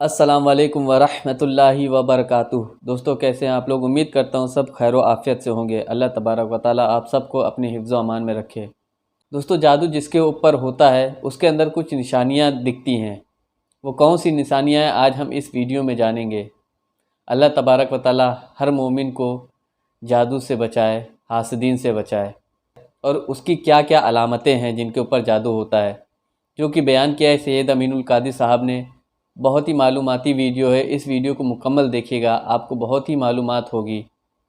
अस्सलाम वालेकुम वरहमतुल्लाहि वबरकातुह। दोस्तों, कैसे हैं आप लोग? उम्मीद करता हूँ सब खैर आफ़ियत से होंगे। अल्लाह तबारक व तआला आप सबको अपने हिफ्ज़ व अमान में रखे। दोस्तों, जादू जिसके ऊपर होता है उसके अंदर कुछ निशानियाँ दिखती हैं। वो कौन सी निशानियाँ हैं आज हम इस वीडियो में जानेंगे। अल्लाह तबारक व तआला हर मोमिन को जादू से बचाए, हासदीन से बचाए। और उसकी क्या क्या अलामतें हैं जिनके ऊपर जादू होता है, जो कि बयान किया है सैयद अमीनुल कादिर साहब ने। बहुत ही मालूमाती वीडियो है, इस वीडियो को मुकम्मल देखिएगा, आपको बहुत ही मालूमात होगी।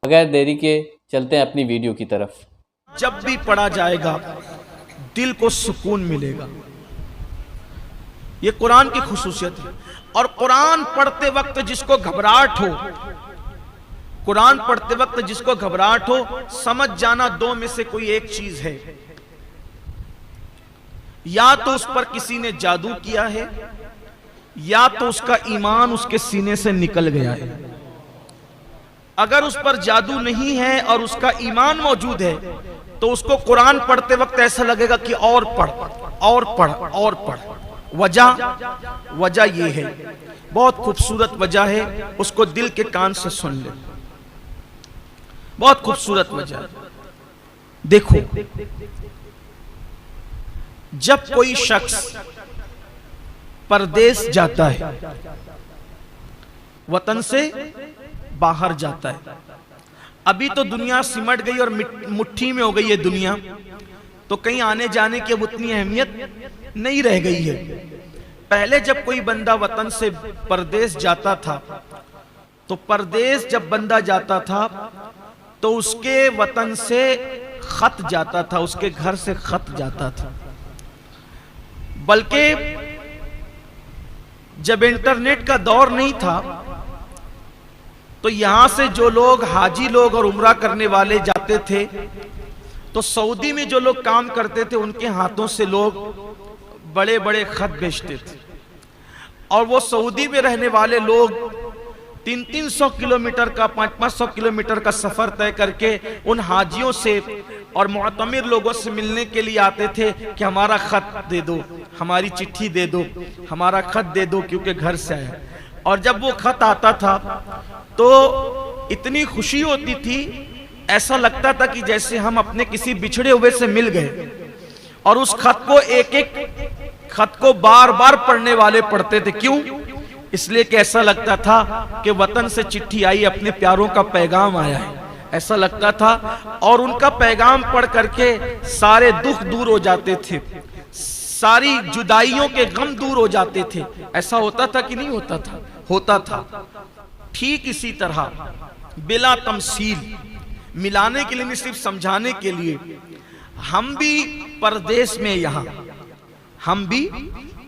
बगैर देरी के चलते हैं अपनी वीडियो की तरफ। जब भी पढ़ा जाएगा दिल को सुकून मिलेगा। ये कुरान की खुसूसियत है। और कुरान पढ़ते वक्त जिसको घबराहट हो, कुरान पढ़ते वक्त जिसको घबराहट हो, समझ जाना दो में से कोई एक चीज है। या तो उस पर किसी ने जादू किया है, या तो उसका ईमान उसके सीने से निकल गया है। अगर उस पर जादू नहीं है और उसका ईमान मौजूद है तो उसको कुरान पढ़ते वक्त ऐसा लगेगा कि और पढ़ और पढ़ और पढ़। वजह ये है, बहुत खूबसूरत वजह है, उसको दिल के कान से सुन ले। बहुत खूबसूरत वजह है। देखो, जब कोई शख्स परदेश जाता है, वतन से बाहर जाता है। अभी तो दुनिया सिमट गई और मुट्ठी में हो गई है दुनिया, तो कहीं आने जाने की अब उतनी अहमियत नहीं रह गई है। पहले जब कोई बंदा वतन से परदेश जाता था, तो परदेश जब बंदा जाता था तो उसके वतन से खत जाता था, उसके घर से खत जाता था। बल्कि जब इंटरनेट का दौर नहीं था तो यहां से जो लोग हाजी लोग और उम्रा करने वाले जाते थे, तो सऊदी में जो लोग काम करते थे उनके हाथों से लोग बड़े बड़े खत भेजते थे। और वो सऊदी में रहने वाले लोग 300-300 किलोमीटर का, 500-500 किलोमीटर का सफर तय करके उन हाजियों से और मुअतमिर लोगों से मिलने के लिए आते थे कि हमारा खत दे दो, हमारी चिट्ठी दे दो, हमारा खत दे दो, क्योंकि घर से आया। और जब वो खत आता था तो इतनी खुशी होती थी, ऐसा लगता था कि जैसे हम अपने किसी बिछड़े हुए से मिल गए। और उस खत को एक एक खत को बार बार पढ़ने वाले पढ़ते थे। क्यों? इसलिए कि ऐसा लगता था कि वतन से चिट्ठी आई, अपने प्यारों का पैगाम आया है, ऐसा लगता था। और उनका पैगाम पढ़ करके सारे दुख दूर हो जाते थे, सारी जुदाइयों के गम दूर हो जाते थे। ऐसा होता था कि नहीं होता था? होता था। ठीक इसी तरह बिला तमसील, मिलाने के लिए नहीं, सिर्फ समझाने के लिए, हम भी परदेश में, यहां हम भी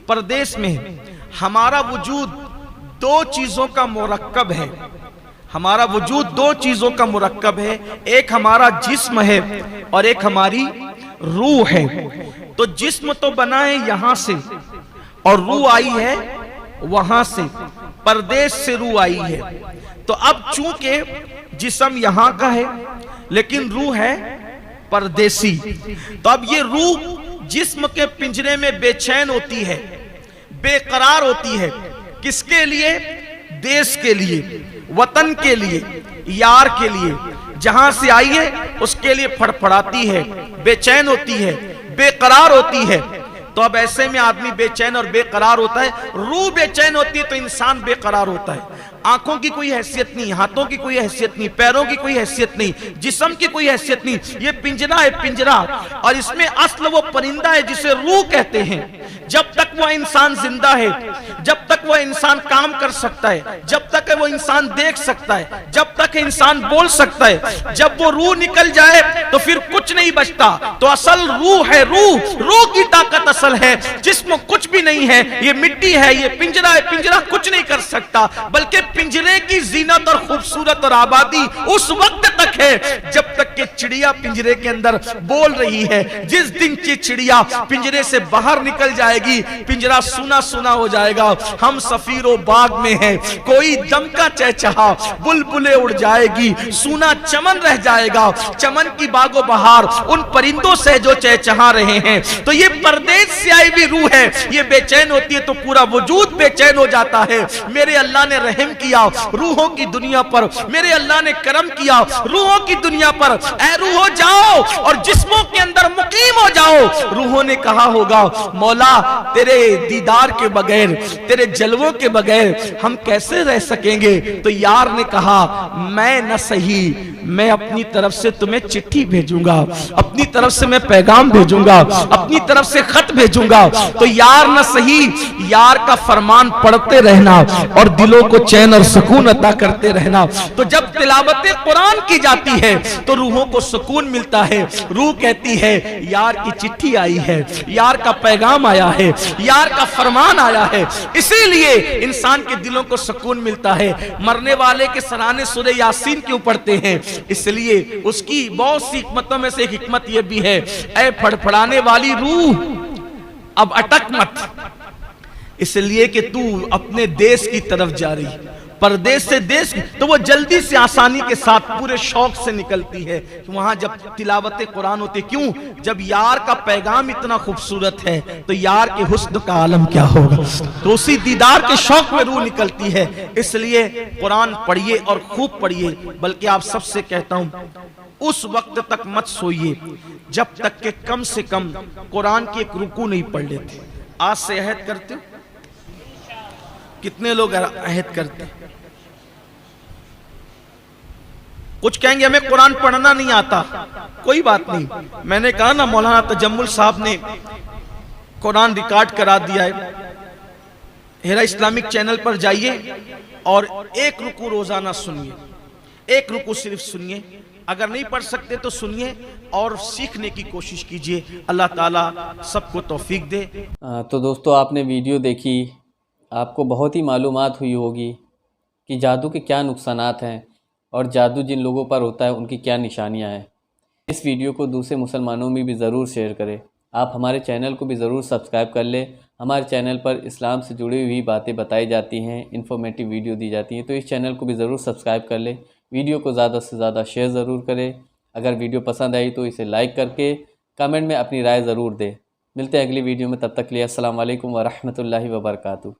परदेश में हैं। हमारा वजूद दो चीजों का मुरक्कब है। हमारा वजूद दो चीजों का मुरक्कब है, एक हमारा जिस्म है और एक हमारी रूह है। तो जिस्म तो बना है यहां से और रूह आई है वहां से, परदेश से रूह आई है। तो अब चूंकि जिस्म यहां का है लेकिन रूह है परदेसी, तो अब ये रूह जिस्म के पिंजरे में बेचैन होती है, बेकरार होती है। किसके लिए? देश के लिए, वतन के लिए, यार के लिए। जहां से आई है उसके लिए फड़फड़ाती है, बेचैन होती है, बेकरार होती है। तो अब ऐसे में आदमी बेचैन और बेकरार होता है, रूह बेचैन होती है तो इंसान बेकरार होता है। आंखों की कोई हैसियत नहीं, हाथों की कोई हैसियत नहीं, पैरों की कोई हैसियत नहीं, जिस्म की कोई हैसियत नहीं। ये पिंजरा है, पिंजरा। और इसमें असल वो परिंदा है जिसे रूह कहते हैं। जब तक वो इंसान जिंदा है, जब तक वो इंसान काम कर सकता है, जब तक वो इंसान देख सकता है, जब तक इंसान बोल सकता है, जब वो रूह निकल जाए तो फिर कुछ नहीं बचता। तो असल रूह है, रूह की ताकत असल है। जिस्म कुछ भी नहीं है, ये मिट्टी है, ये पिंजरा है, पिंजरा कुछ नहीं कर सकता। बल्कि पिंजरे की जीनत और खूबसूरत और आबादी उस वक्त तक है जब तक कि चिड़िया पिंजरे के अंदर बोल रही है। जिस दिन की चिड़िया पिंजरे से बाहर निकल जाएगी, पिंजरा सुना सुना हो जाएगा। हम सफीरो बाग में हैं, कोई दम का चहचहा, बुलबुलें उड़ जाएगी, सूना चमन रह जाएगा, चमन की बागो बहार उन परिंदों से जो चहचहा रहे हैं। तो ये परदेश से आई हुई रूह है, ये बेचैन होती है तो पूरा वजूद बेचैन हो जाता है। मेरे अल्लाह ने रहम किया रूहों की दुनिया पर, मेरे अल्लाह ने करम किया रूहों की दुनिया पर। ऐ रूहो जाओ और जिस्मों के अंदर मुकीम हो जाओ। रूहों ने कहा होगा, मौला तेरे दीदार के बगैर, तेरे जलवों के बगैर हम कैसे रह सकेंगे। तो यार ने कहा, मैं न सही, मैं अपनी तरफ से तुम्हें चिट्ठी भेजूंगा, अपनी तरफ से मैं पैगाम भेजूंगा, अपनी तरफ से खत भेजूंगा। तो यार न सही, यार का फरमान पढ़ते रहना और दिलों को चैन और सुकून अता करते रहना। तो जब तिलावत कुरान की जाती है तो रूहों को सुकून मिलता है। रूह कहती है यार की चिट्ठी आई है, यार का पैगाम आया है, यार का फरमान आया है। इसीलिए इंसान के दिलों को सुकून मिलता है। मरने वाले के सराहने सूरह यासीन क्यों पढ़ते हैं? इसलिए उसकी बहुत सी हिकमतों में से एक हिकमत यह भी है, ऐ फड़फड़ाने वाली रूह अब अटक मत, इसलिए कि तू अपने देश की तरफ जा रही, परदेश से देश की, तो वो जल्दी से आसानी के साथ पूरे शौक से निकलती है वहां जब तिलावत कुरान होती। क्यों? जब यार का पैगाम इतना खूबसूरत है तो यार के हुस्न का आलम क्या होगा। तो उसी दीदार के शौक में रूह निकलती है। इसलिए कुरान पढ़िए और खूब पढ़िए। बल्कि आप सबसे कहता हूं, उस वक्त तक मत सोइए जब तक के कम से कम कुरान की एक रुकू नहीं पढ़ लेते। आज से अहद करते हो? कितने लोग अहद करते हैं? कुछ कहेंगे हमें कुरान पढ़ना नहीं आता। कोई बात नहीं, मैंने कहा ना, मौलाना तजम्मुल साहब ने कुरान रिकॉर्ड करा दिया है। हेरा इस्लामिक चैनल पर जाइए और एक रुकू रोजाना सुनिए, एक रुकू सिर्फ सुनिए। अगर नहीं पढ़ सकते तो सुनिए और सीखने की कोशिश कीजिए। अल्लाह ताला सबको तौफीक दे। तो दोस्तों, आपने वीडियो देखी, आपको बहुत ही मालूमात हुई होगी कि जादू के क्या नुकसानात हैं और जादू जिन लोगों पर होता है उनकी क्या निशानियां हैं। इस वीडियो को दूसरे मुसलमानों में भी ज़रूर शेयर करें। आप हमारे चैनल को भी ज़रूर सब्सक्राइब कर लें। हमारे चैनल पर इस्लाम से जुड़ी हुई बातें बताई जाती हैं, इन्फॉर्मेटिव वीडियो दी जाती हैं। तो इस चैनल को भी ज़रूर सब्सक्राइब कर लें। वीडियो को ज़्यादा से ज़्यादा शेयर ज़रूर करें। अगर वीडियो पसंद आई तो इसे लाइक करके कमेंट में अपनी राय ज़रूर दें। मिलते हैं अगली वीडियो में, तब तक के लिए अस्सलाम वालेकुम व रहमतुल्लाहि व बरकातुहू।